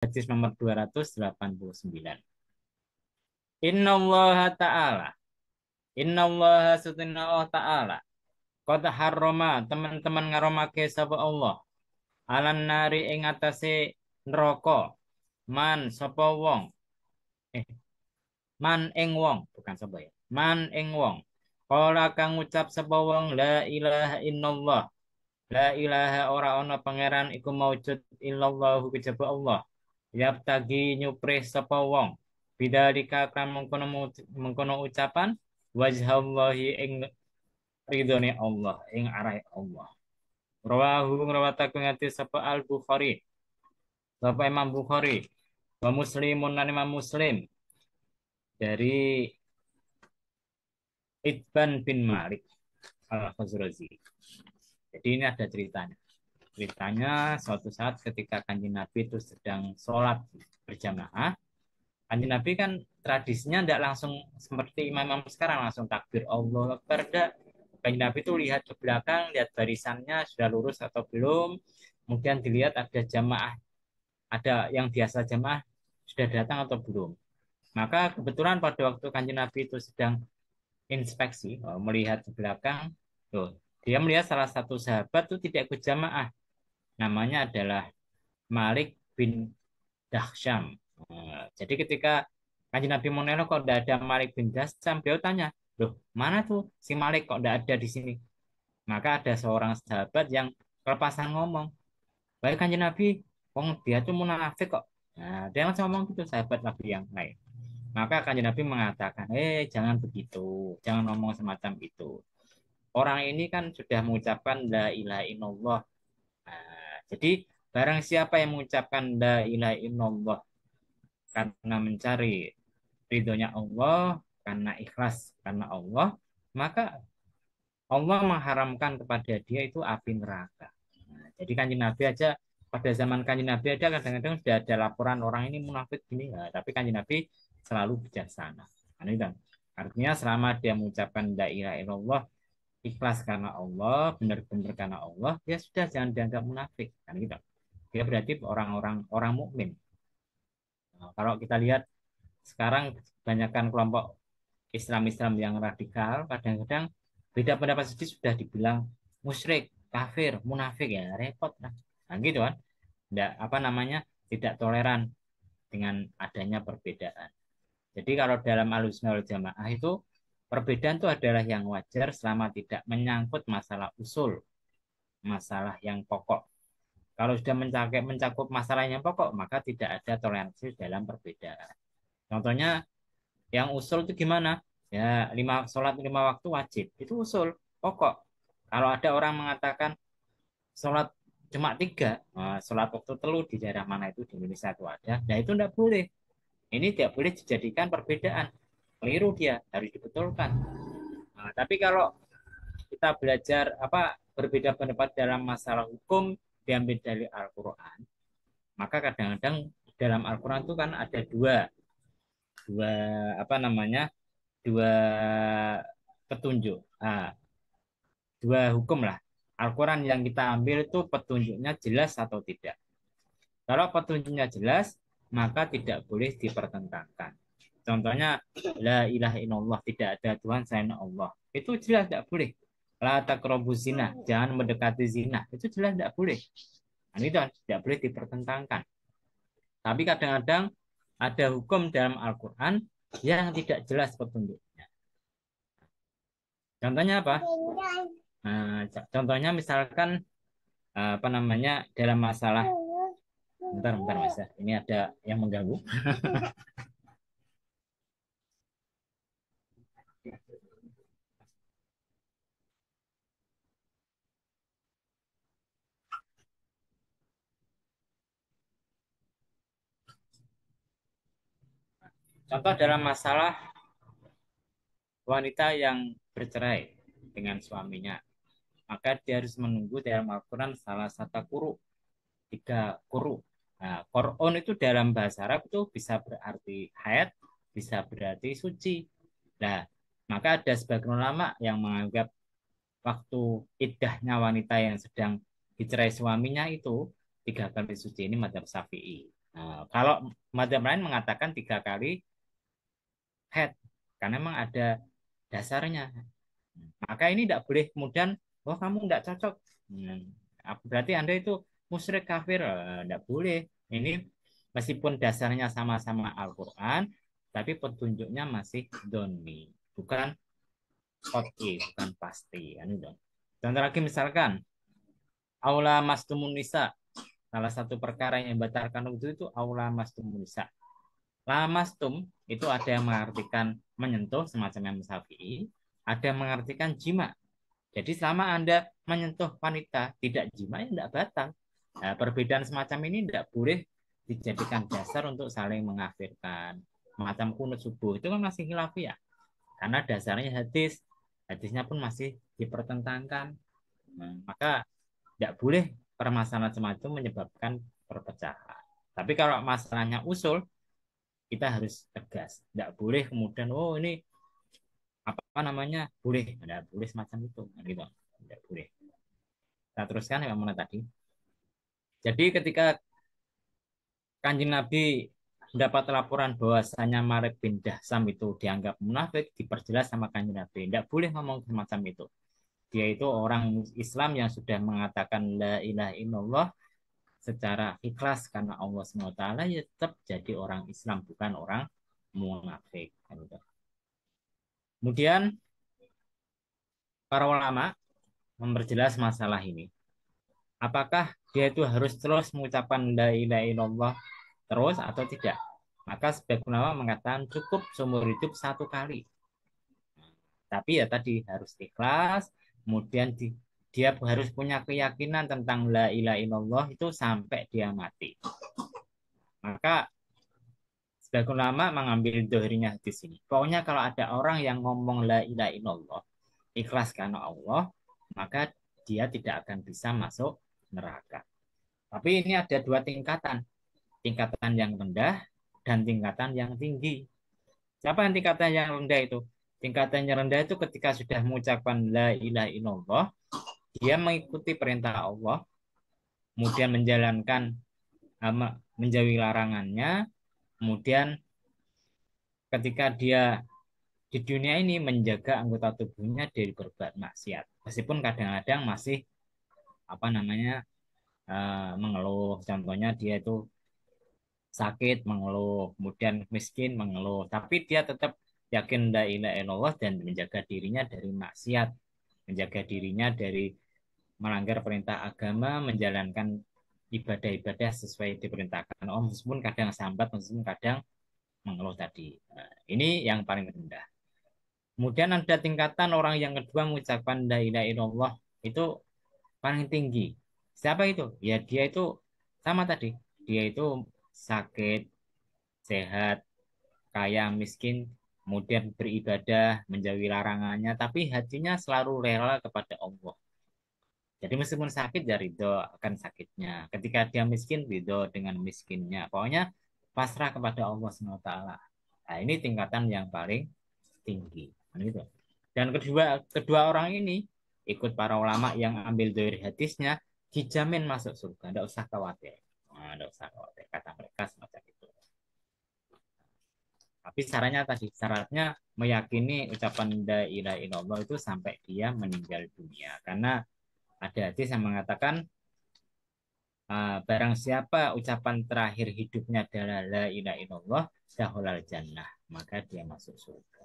hadis nomor 289. Innallaha ta'ala. Innallaha sutuna Allah ta'ala. Qad harrama teman-teman ngaromake sapa Allah. Alan nari ing atase neraka. Man sapa wong. Eh, man ing wong, bukan sapa ya. Man ing wong. Kala kang ngucap sapa wong la ilaha illallah. La ilaha ora ana pangeran iku maujud illallahu kejaba Allah. Yaptagi nyupres sapa wong. Bidzalika kan mengkono ucapan wajhallahi ing ridhone Allah ing arahe Allah. Rawahu ngrawataken hadis sapa Al Bukhari. Sapa Imam Bukhari. Wa Muslimun lan Imam Muslim dari Itban bin Malik Al-Khazraji. Jadi ini ada ceritanya. Ceritanya suatu saat ketika Kanjeng Nabi itu sedang sholat berjamaah, Kanjeng Nabi kan tradisinya tidak langsung seperti imam-imam sekarang langsung takbir Allah Akbar. Kanjeng Nabi itu lihat ke belakang, lihat barisannya sudah lurus atau belum. Kemudian dilihat ada jamaah, ada yang biasa jamaah sudah datang atau belum. Maka kebetulan pada waktu Kanjeng Nabi itu sedang inspeksi, melihat ke belakang, tuh, dia melihat salah satu sahabat itu tidak ikut jamaah. Namanya adalah Malik bin Dahsyam. Jadi ketika Kanjeng Nabi mau nengok kok tidak ada Malik bin Dahsyam, beliau tanya, loh mana tuh si Malik kok tidak ada di sini? Maka ada seorang sahabat yang kelepasan ngomong, baik Kanjeng Nabi, wong dia tuh munafik kok. Nah, dia langsung ngomong gitu sahabat Nabi yang lain. Maka Kanjeng Nabi mengatakan, jangan begitu, jangan ngomong semacam itu. Orang ini kan sudah mengucapkan la ilaha illallah. Jadi barang siapa yang mengucapkan la ilaha illallah karena mencari ridhonya Allah, karena ikhlas karena Allah, maka Allah mengharamkan kepada dia itu api neraka. Jadi Kanjeng Nabi aja pada zaman Kanjeng Nabi ada kadang-kadang sudah ada laporan orang ini munafik gini, ya, tapi Kanjeng Nabi selalu bijaksana. Kan? Artinya selama dia mengucapkan la ilaha illallah ikhlas karena Allah, benar-benar karena Allah, ya sudah jangan dianggap munafik. Kan gitu. Dia berarti orang-orang orang mukmin. Nah, kalau kita lihat sekarang kebanyakan kelompok Islam-Islam yang radikal, kadang-kadang beda pendapat sedikit sudah dibilang musyrik, kafir, munafik ya repot lah. Nah, gitu kan. Tidak apa namanya tidak toleran dengan adanya perbedaan. Jadi kalau dalam Ahlussunnah wal Jamaah itu perbedaan itu adalah yang wajar selama tidak menyangkut masalah usul, masalah yang pokok. Kalau sudah mencakup masalah yang pokok, maka tidak ada toleransi dalam perbedaan. Contohnya yang usul itu gimana? Ya, sholat lima waktu wajib. Itu usul, pokok. Kalau ada orang mengatakan sholat cuma tiga, sholat waktu telu di daerah mana itu di Indonesia itu ada, nah itu tidak boleh. Ini tidak boleh dijadikan perbedaan. Keliru dia, harus dibetulkan. Nah, tapi kalau kita belajar apa berbeda pendapat dalam masalah hukum diambil dari Al-Quran, maka kadang-kadang dalam Al-Quran itu kan ada dua dua apa namanya dua petunjuk, dua hukum lah. Al-Quran yang kita ambil itu petunjuknya jelas atau tidak. Kalau petunjuknya jelas, maka tidak boleh dipertentangkan. Contohnya, la ilaha illallah, tidak ada Tuhan selain Allah. Itu jelas tidak boleh. La taqrabu zina, jangan mendekati zina. Itu jelas tidak boleh. Nah, itu tidak boleh dipertentangkan. Tapi kadang-kadang ada hukum dalam Al-Quran yang tidak jelas petunjuknya. Contohnya apa? Nah, contohnya misalkan apa namanya dalam masalah bentar Mas ya. Ini ada yang mengganggu. Contoh dalam masalah wanita yang bercerai dengan suaminya, maka dia harus menunggu dalam Al-Quran salah satu kuru, tiga kuru. Nah, Quran itu dalam bahasa Arab itu bisa berarti haid, bisa berarti suci. Nah, maka ada sebagian ulama yang menganggap waktu iddahnya wanita yang sedang dicerai suaminya itu 3 kali suci, ini madzhab Syafi'i. Nah, kalau mazhab lain mengatakan 3 kali head, karena memang ada dasarnya. Maka ini tidak boleh kemudian, oh kamu tidak cocok. Hmm, berarti Anda itu musyrik kafir. Tidak boleh. Ini meskipun dasarnya sama-sama Al-Quran, tapi petunjuknya masih doni, bukan qot'i, bukan pasti. Kan itu. Contoh lagi misalkan, aula mastumun nisa. Salah satu perkara yang membatalkan wudhu itu aula mastumun nisa. Lamastum itu ada yang mengartikan menyentuh semacam yang Syafi'i, ada yang mengartikan jima. Jadi selama Anda menyentuh wanita tidak jima, ya tidak batal. Nah, perbedaan semacam ini tidak boleh dijadikan dasar untuk saling mengafirkan. Macam kunut subuh itu kan masih khilafiyah. Karena dasarnya hadis. Hadisnya pun masih dipertentangkan. Nah, maka tidak boleh permasalahan semacam itu menyebabkan perpecahan. Tapi kalau masalahnya usul, kita harus tegas. Tidak boleh kemudian, oh ini apa namanya, boleh, tidak boleh semacam itu. Nah, gitu. Tidak boleh. Kita teruskan yang mana tadi. Jadi ketika Kanjeng Nabi mendapat laporan bahwasanya Malik bin Dahsam itu dianggap munafik, diperjelas sama Kanjeng Nabi. Tidak boleh ngomong semacam itu. Dia itu orang Islam yang sudah mengatakan la ilaha illallah secara ikhlas karena Allah SWT, ya tetap jadi orang Islam, bukan orang munafik. Kemudian para ulama memperjelas masalah ini. Apakah dia itu harus terus mengucapkan la ilaha illallah terus atau tidak? Maka sebagian ulama mengatakan cukup seumur hidup 1 kali. Tapi ya tadi harus ikhlas, kemudian dia harus punya keyakinan tentang la ilaha illallah itu sampai dia mati. Maka sebagian ulama mengambil dohirnya di sini. Pokoknya kalau ada orang yang ngomong la ilaha illallah, ikhlas karena Allah, maka dia tidak akan bisa masuk neraka. Tapi ini ada 2 tingkatan. Tingkatan yang rendah dan tingkatan yang tinggi. Siapa yang tingkatan yang rendah itu? Tingkatan yang rendah itu ketika sudah mengucapkan la ilaha illallah, dia mengikuti perintah Allah, kemudian menjalankan menjauhi larangannya, kemudian ketika dia di dunia ini menjaga anggota tubuhnya dari berbuat maksiat. Meskipun kadang-kadang masih apa namanya mengeluh. Contohnya dia itu sakit mengeluh, kemudian miskin mengeluh, tapi dia tetap yakin la ilaha illallah dan menjaga dirinya dari maksiat, menjaga dirinya dari melanggar perintah agama, menjalankan ibadah-ibadah sesuai diperintahkan. Oh, meskipun kadang sambat, meskipun kadang mengeluh tadi. Nah, ini yang paling rendah. Kemudian ada tingkatan orang yang kedua mengucapkan la ilaha illallah itu paling tinggi. Siapa itu? Ya dia itu sama tadi. Dia itu sakit, sehat, kaya, miskin, kemudian beribadah, menjauhi larangannya, tapi hatinya selalu rela kepada Allah. Jadi meskipun sakit, ya ridho akan sakitnya. Ketika dia miskin, ridho dengan miskinnya. Pokoknya pasrah kepada Allah SWT. Nah, ini tingkatan yang paling tinggi. Nah, gitu. Dan kedua kedua orang ini ikut para ulama yang ambil dari hadisnya, dijamin masuk surga. Tidak usah khawatir. Nah, tidak usah khawatir. Kata mereka semacam itu. Tapi syaratnya meyakini ucapan la ilaha illallah itu sampai dia meninggal dunia. Karena ada hadis yang mengatakan barang siapa ucapan terakhir hidupnya adalah la ilaha illallah, dakhulal jannah, maka dia masuk surga.